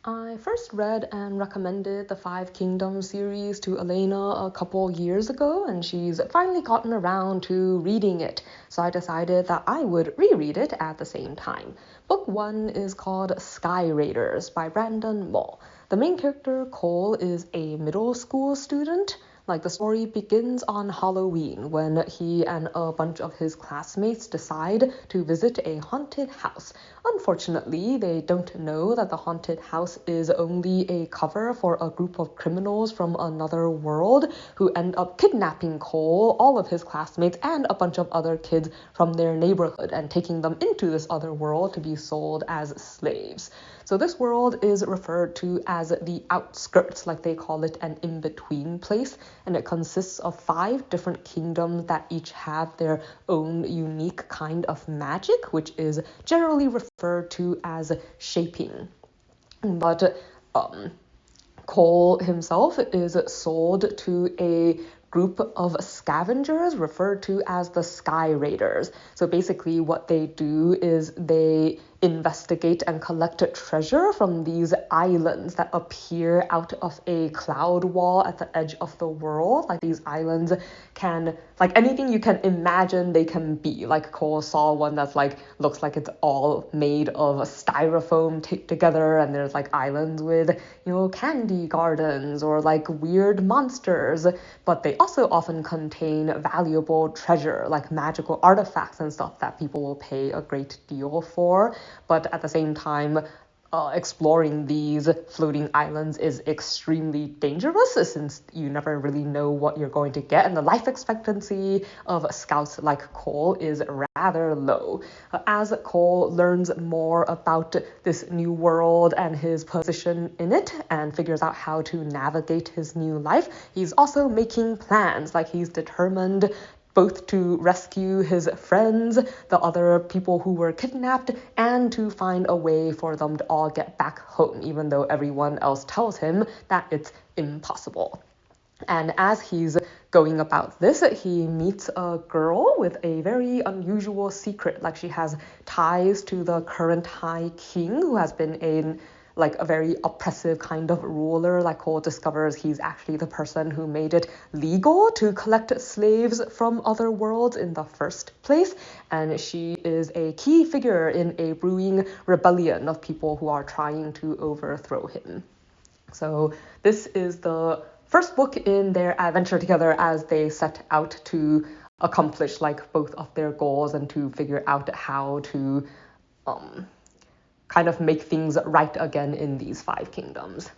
I first read and recommended the Five Kingdoms series to Elena a couple years ago, and she's finally gotten around to reading it, so I decided that I would reread it at the same time. Book 1 is called Sky Raiders by Brandon Mull. The main character, Cole, is a middle school student. The story begins on Halloween when he and a bunch of his classmates decide to visit a haunted house. Unfortunately, they don't know that the haunted house is only a cover for a group of criminals from another world who end up kidnapping Cole, all of his classmates, and a bunch of other kids from their neighborhood and taking them into this other world to be sold as slaves. So this world is referred to as the outskirts, like they call it an in-between place, and it consists of 5 different kingdoms that each have their own unique kind of magic, which is generally referred to as shaping. But Cole himself is sold to a group of scavengers referred to as the Sky Raiders. So basically what they do is they investigate and collect treasure from these islands that appear out of a cloud wall at the edge of the world. These islands can, anything you can imagine they can be. Cole saw one that's looks like it's all made of styrofoam taped together, and there's islands with, candy gardens or weird monsters, but they also often contain valuable treasure, magical artifacts and stuff that people will pay a great deal for. But at the same time, exploring these floating islands is extremely dangerous since you never really know what you're going to get, and the life expectancy of scouts like Cole is rather low. As Cole learns more about this new world and his position in it and figures out how to navigate his new life, he's also making plans. He's determined both to rescue his friends, the other people who were kidnapped, and to find a way for them to all get back home, even though everyone else tells him that it's impossible. And as he's going about this, he meets a girl with a very unusual secret. She has ties to the current High King, who has been a very oppressive kind of ruler. Cole discovers he's actually the person who made it legal to collect slaves from other worlds in the first place, and she is a key figure in a brewing rebellion of people who are trying to overthrow him. So this is the first book in their adventure together as they set out to accomplish both of their goals and to figure out how to kind of make things right again in these 5 kingdoms.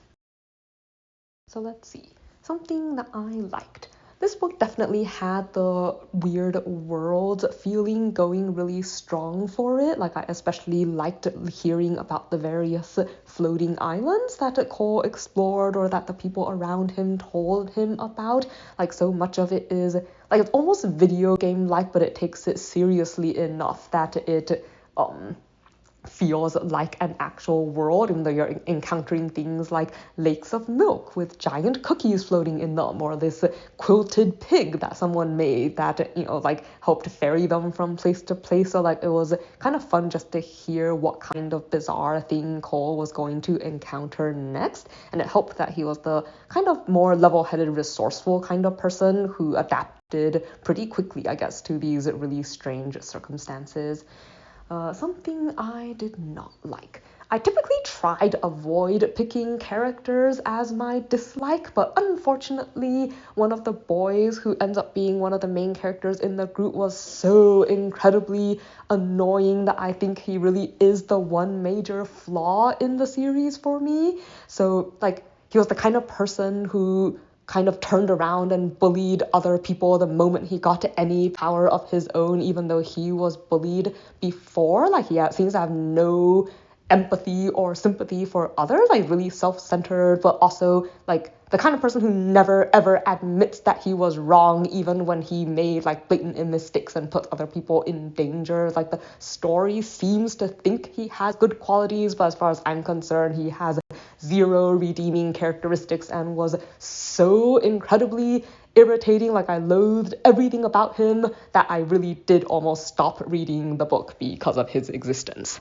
So let's see. Something that I liked. This book definitely had the weird world feeling going really strong for it. I especially liked hearing about the various floating islands that Cole explored or that the people around him told him about. So much of it is it's almost video game-like, but it takes it seriously enough that it feels like an actual world, even though you're encountering things like lakes of milk with giant cookies floating in them, or this quilted pig that someone made that, helped ferry them from place to place. So it was kind of fun just to hear what kind of bizarre thing Cole was going to encounter next. And it helped that he was the kind of more level-headed, resourceful kind of person who adapted pretty quickly, I guess, to these really strange circumstances. Something I did not like. I typically try to avoid picking characters as my dislike, but unfortunately, one of the boys who ends up being one of the main characters in the group was so incredibly annoying that I think he really is the one major flaw in the series for me. So, he was the kind of person who kind of turned around and bullied other people the moment he got to any power of his own, even though he was bullied before. He seems to have no empathy or sympathy for others, really self-centered, but also the kind of person who never ever admits that he was wrong, even when he made blatant mistakes and put other people in danger. The story seems to think he has good qualities, but as far as I'm concerned, he has 0 redeeming characteristics and was so incredibly irritating. I loathed everything about him that I really did almost stop reading the book because of his existence.